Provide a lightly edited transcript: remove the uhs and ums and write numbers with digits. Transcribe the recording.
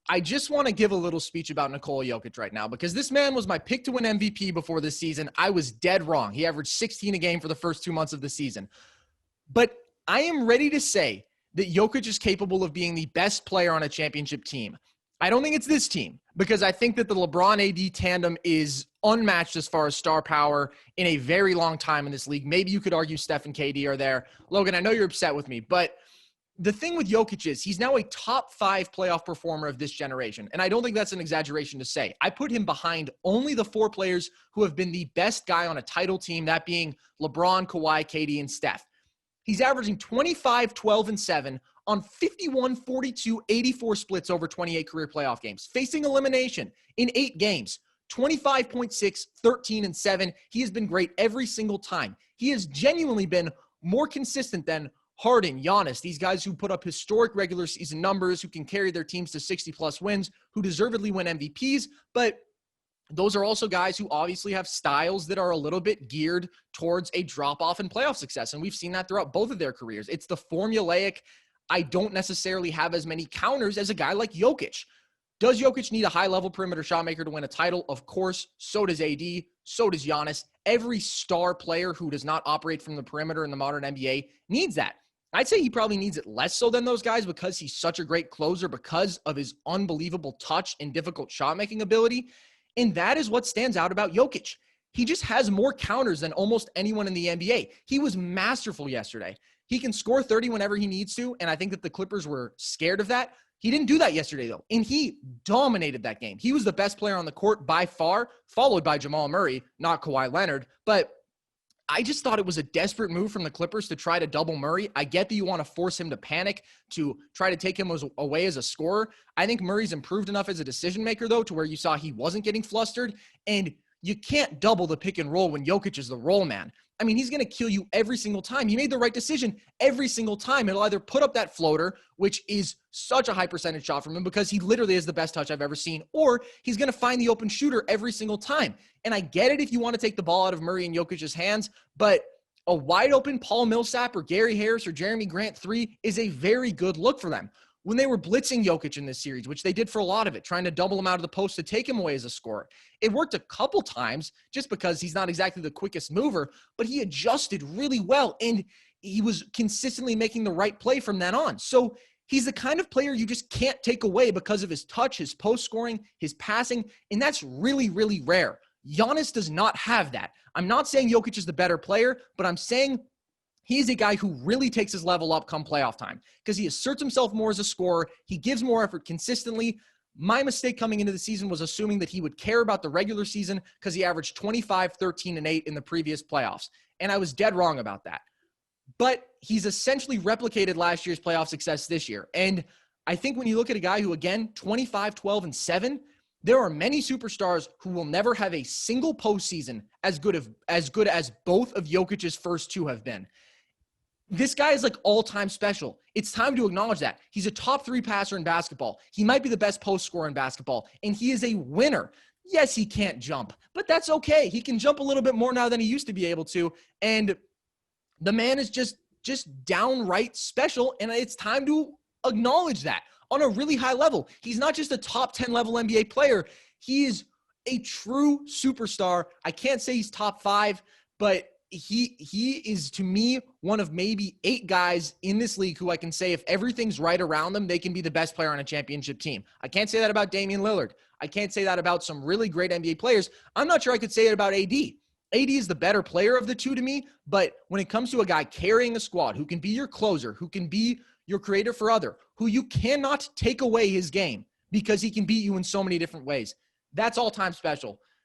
I just want to give a little speech about Nikola Jokic right now because this man was my pick to win MVP before this season. I was dead wrong. He averaged 16 a game for the first 2 months of the season. But I am ready to say that Jokic is capable of being the best player on a championship team. I don't think it's this team because I think that the LeBron AD tandem is unmatched as far as star power in a very long time in this league. Maybe you could argue Steph and KD are there. Logan, I know you're upset with me, but the thing with Jokic is he's now a top 5 playoff performer of this generation. And I don't think that's an exaggeration to say. I put him behind only the 4 players who have been the best guy on a title team, that being LeBron, Kawhi, KD, and Steph. He's averaging 25, 12, and 7 on 51, 42, 84 splits over 28 career playoff games, facing elimination in 8 games, 25.6, 13, and 7. He has been great every single time. He has genuinely been more consistent than Harden, Giannis, these guys who put up historic regular season numbers, who can carry their teams to 60-plus wins, who deservedly win MVPs, but those are also guys who obviously have styles that are a little bit geared towards a drop-off in playoff success, and we've seen that throughout both of their careers. It's the formulaic, I don't necessarily have as many counters as a guy like Jokic. Does Jokic need a high-level perimeter shot maker to win a title? Of course. So does AD. So does Giannis. Every star player who does not operate from the perimeter in the modern NBA needs that. I'd say he probably needs it less so than those guys because he's such a great closer because of his unbelievable touch and difficult shot-making ability. And that is what stands out about Jokic. He just has more counters than almost anyone in the NBA. He was masterful yesterday. He can score 30 whenever he needs to, and I think that the Clippers were scared of that. He didn't do that yesterday, though, and he dominated that game. He was the best player on the court by far, followed by Jamal Murray, not Kawhi Leonard. But I just thought it was a desperate move from the Clippers to try to double Murray. I get that you want to force him to panic, to try to take him away as a scorer. I think Murray's improved enough as a decision maker, though, to where you saw he wasn't getting flustered. And you can't double the pick and roll when Jokic is the roll man. I mean, he's going to kill you every single time. He made the right decision every single time. It'll either put up that floater, which is such a high percentage shot from him because he literally is the best touch I've ever seen, or he's going to find the open shooter every single time. And I get it if you want to take the ball out of Murray and Jokic's hands, but a wide open Paul Millsap or Gary Harris or Jeremy Grant 3 is a very good look for them. When they were blitzing Jokic in this series, which they did for a lot of it, trying to double him out of the post to take him away as a scorer, it worked a couple times just because he's not exactly the quickest mover, but he adjusted really well, and he was consistently making the right play from then on. So he's the kind of player you just can't take away because of his touch, his post scoring, his passing, and that's really, really rare. Giannis does not have that. I'm not saying Jokic is the better player, but I'm saying he's a guy who really takes his level up come playoff time because he asserts himself more as a scorer. He gives more effort consistently. My mistake coming into the season was assuming that he would care about the regular season because he averaged 25, 13, and 8 in the previous playoffs. And I was dead wrong about that. But he's essentially replicated last year's playoff success this year. And I think when you look at a guy who, again, 25, 12, and 7, there are many superstars who will never have a single postseason as good as both of Jokic's first 2 have been. This guy is like all-time special. It's time to acknowledge that. He's a top 3 passer in basketball. He might be the best post scorer in basketball, and he is a winner. Yes, he can't jump, but that's okay. He can jump a little bit more now than he used to be able to, and the man is just downright special, and it's time to acknowledge that on a really high level. He's not just a top 10 level NBA player. He is a true superstar. I can't say he's top 5, but he is, to me, one of maybe 8 guys in this league who I can say if everything's right around them, they can be the best player on a championship team. I can't say that about Damian Lillard. I can't say that about some really great NBA players. I'm not sure I could say it about AD. AD is the better player of the 2 to me, but when it comes to a guy carrying a squad who can be your closer, who can be your creator for other, who you cannot take away his game because he can beat you in so many different ways, that's all-time special.